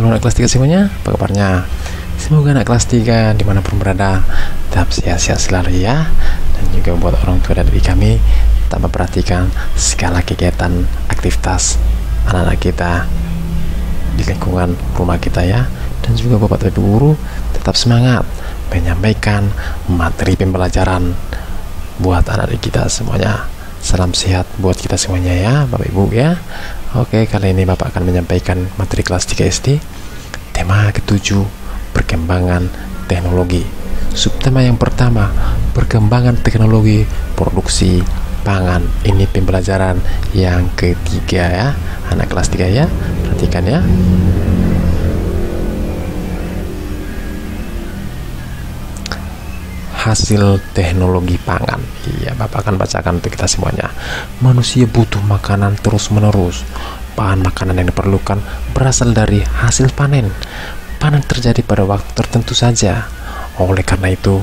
Halo anak kelas 3 semuanya, apa kabarnya? Semoga anak kelas 3 dimanapun berada tetap sehat-sehat selalu ya. Dan juga buat orang tua dan adik kami, tetap memperhatikan segala kegiatan aktivitas anak-anak kita di lingkungan rumah kita ya. Dan juga bapak ibu guru tetap semangat menyampaikan materi pembelajaran buat anak-anak kita semuanya. Salam sehat buat kita semuanya ya bapak ibu ya. Oke, kali ini bapak akan menyampaikan materi kelas 3 SD, tema ke-7, perkembangan teknologi. Subtema yang pertama, perkembangan teknologi produksi pangan. Ini pembelajaran yang ketiga ya anak kelas 3 ya, perhatikan ya. Hasil teknologi pangan. Iya, Bapak akan bacakan untuk kita semuanya. Manusia butuh makanan terus-menerus. Bahan makanan yang diperlukan berasal dari hasil panen. Panen terjadi pada waktu tertentu saja. Oleh karena itu,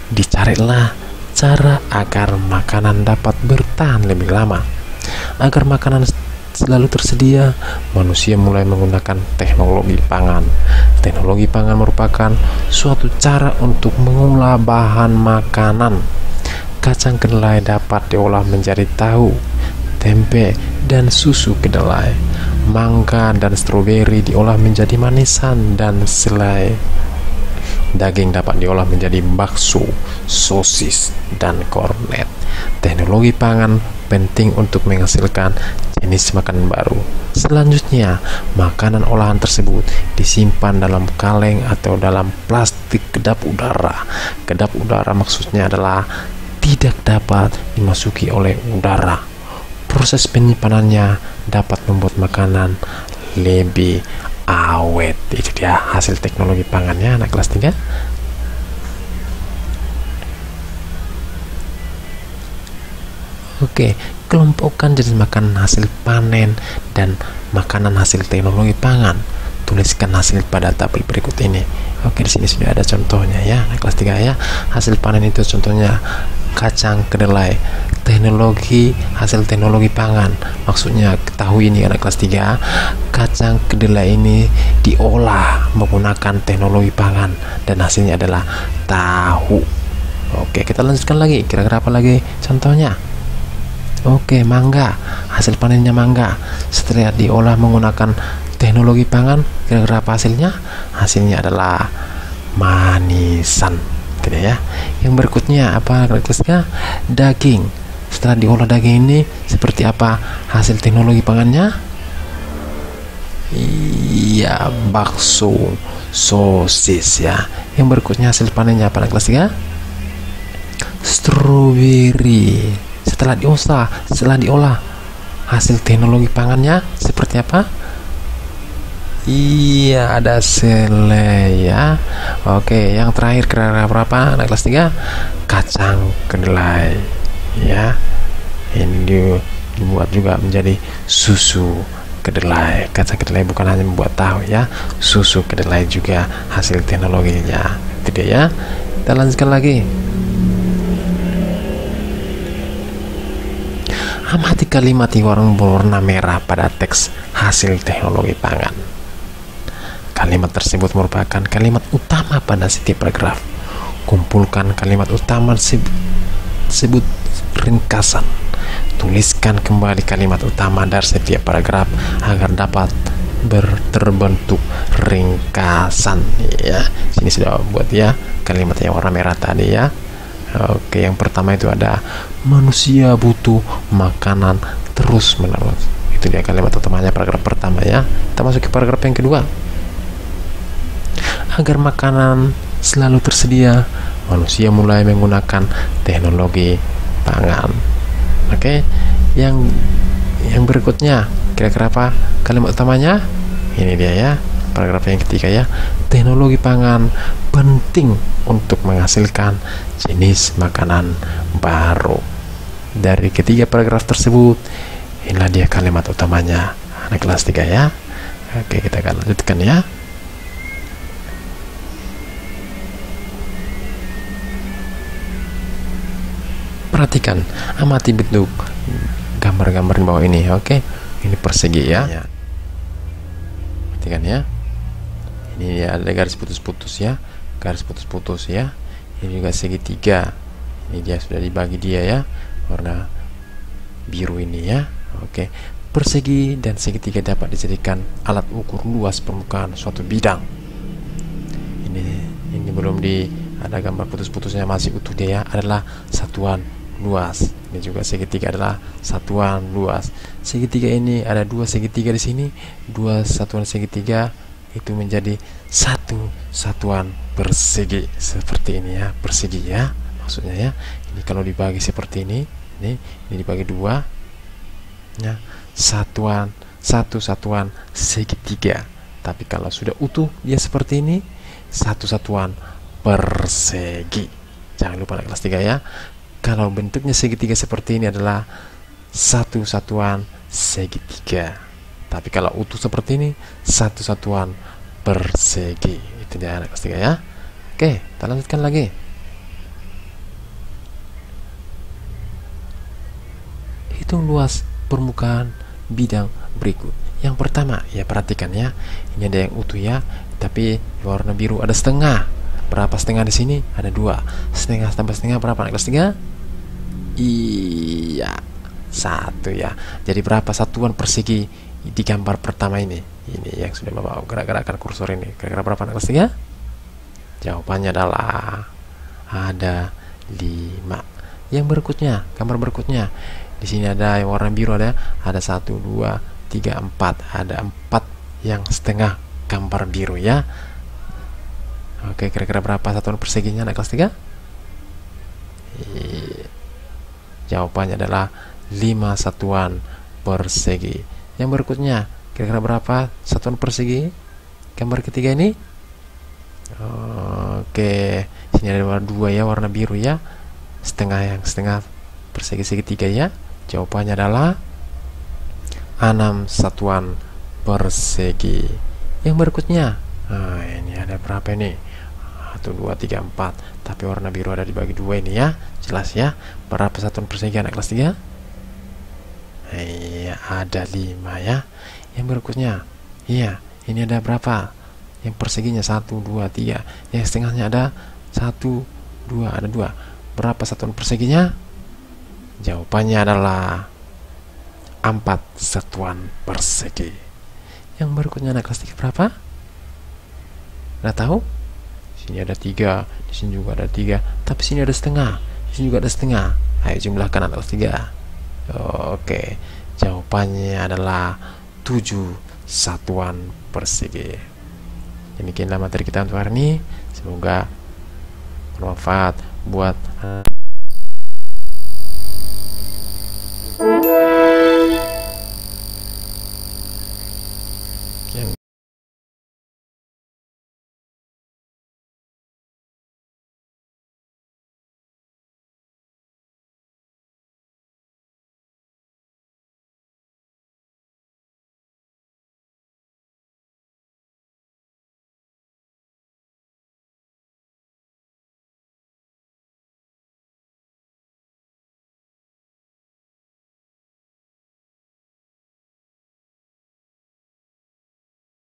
dicarilah cara agar makanan dapat bertahan lebih lama. Agar makanan selalu tersedia, manusia mulai menggunakan teknologi pangan. Teknologi pangan merupakan suatu cara untuk mengolah bahan makanan. Kacang kedelai dapat diolah menjadi tahu, tempe, dan susu kedelai. Mangga dan stroberi diolah menjadi manisan dan selai. Daging dapat diolah menjadi bakso, sosis, dan kornet. Teknologi pangan penting untuk menghasilkan jenis makanan baru. Selanjutnya, makanan olahan tersebut disimpan dalam kaleng atau dalam plastik kedap udara. Kedap udara maksudnya adalah tidak dapat dimasuki oleh udara. Proses penyimpanannya dapat membuat makanan lebih awet. Itu dia hasil teknologi pangannya anak kelas 3. Oke, kelompokkan jenis makanan hasil panen dan makanan hasil teknologi pangan. Tuliskan hasil pada tabel berikut ini. Oke, di sini sudah ada contohnya ya, anak kelas 3 ya. Hasil panen itu contohnya kacang kedelai. Hasil teknologi pangan. Maksudnya ketahui ini anak kelas 3, kacang kedelai ini diolah menggunakan teknologi pangan dan hasilnya adalah tahu. Oke, kita lanjutkan lagi. Kira-kira apa lagi contohnya? Oke, mangga. Hasil panennya mangga. Setelah diolah menggunakan teknologi pangan, kira-kira apa hasilnya? Hasilnya adalah manisan. Gitu ya. Yang berikutnya apa? Kira-kira daging. Setelah diolah daging ini seperti apa hasil teknologi pangannya? Iya, bakso, sosis ya. Yang berikutnya hasil panennya apa kelas 3? Stroberi. Setelah diolah hasil teknologi pangannya seperti apa? Iya, ada selai ya. Oke, yang terakhir kira-kira berapa anak kelas 3? Kacang kedelai ya. Ini dibuat juga menjadi susu kedelai. Kacang kedelai bukan hanya membuat tahu ya, susu kedelai juga hasil teknologinya. Itu dia ya. Kita lanjutkan lagi. Amati kalimat yang berwarna merah pada teks hasil teknologi pangan. Kalimat tersebut merupakan kalimat utama pada setiap paragraf. Kumpulkan kalimat utama tersebut ringkasan. Tuliskan kembali kalimat utama dari setiap paragraf agar dapat terbentuk ringkasan ya. Sini sudah buat ya kalimat yang warna merah tadi ya. Oke, yang pertama itu ada manusia butuh makanan terus menerus. Itu dia kalimat utamanya paragraf pertama ya. Kita masuk ke paragraf yang kedua. Agar makanan selalu tersedia, manusia mulai menggunakan teknologi pangan. Oke, yang berikutnya kira-kira apa kalimat utamanya? Ini dia ya, paragraf yang ketiga ya. Teknologi pangan penting untuk menghasilkan jenis makanan baru. Dari ketiga paragraf tersebut, inilah dia kalimat utamanya anak kelas 3 ya. Oke, kita akan lanjutkan ya. Perhatikan, amati bentuk gambar-gambar di bawah ini. Oke, ini persegi ya. Perhatikan ya. Ini ada garis putus-putus ya, garis putus-putus ya. Ini juga segitiga, ini dia sudah dibagi dia ya, warna biru ini ya. Oke, persegi dan segitiga dapat dijadikan alat ukur luas permukaan suatu bidang. Ini belum ada gambar putus-putusnya, masih utuh dia ya, adalah satuan luas. Ini juga segitiga adalah satuan luas. Segitiga ini ada dua segitiga di sini, dua satuan segitiga itu menjadi satu satuan persegi seperti ini ya, persegi ya maksudnya ya. Ini kalau dibagi seperti ini dibagi dua ya, satu satuan segitiga. Tapi kalau sudah utuh dia seperti ini, satu satuan persegi. Jangan lupa anak kelas 3 ya, kalau bentuknya segitiga seperti ini adalah satu satuan segitiga. Tapi kalau utuh seperti ini, satu satuan persegi. Itu dia anak kelas 3 ya. Oke, kita lanjutkan lagi. Hitung luas permukaan bidang berikut. Yang pertama, ya perhatikan ya. Ini ada yang utuh ya, tapi warna biru ada setengah. Berapa setengah di sini? Ada 2. Setengah tambah setengah berapa anak kelas 3? Iya, 1 ya. Jadi berapa satuan persegi di gambar pertama ini yang sudah Bapak gerak-gerakkan kursor ini? Kira-kira berapa anak kelas 3? Jawabannya adalah ada 5. Yang berikutnya, gambar berikutnya, di sini ada yang warna biru, ada 1, 2, 3, 4. Ada 4 yang setengah gambar biru ya. Oke, kira-kira berapa satuan perseginya anak kelas 3? Jawabannya adalah 5 satuan persegi. Yang berikutnya, kira-kira berapa satuan persegi gambar ketiga ini? Oke, sini ada warna 2 ya, warna biru ya, setengah persegi segitiga ya. Jawabannya adalah 6 satuan persegi. Yang berikutnya, ini ada berapa ini? 1, 2, 3, 4. Tapi warna biru ada dibagi 2 ini ya. Jelas ya. Berapa satuan persegi anak kelas 3? Iya, ada 5 ya. Yang berikutnya, iya, ini ada berapa? Yang perseginya 1, 2, 3. Yang setengahnya ada 1, 2, ada 2. Berapa satuan perseginya? Jawabannya adalah 4 satuan persegi. Yang berikutnya anak kelas 3 berapa? Udah tahu? Sini ada 3, di sini juga ada 3, tapi sini ada setengah, di sini juga ada setengah. Ayo jumlahkan anak kelas 3. Oke, jawabannya adalah 7 satuan persegi. Demikianlah materi kita untuk hari ini. Semoga bermanfaat buat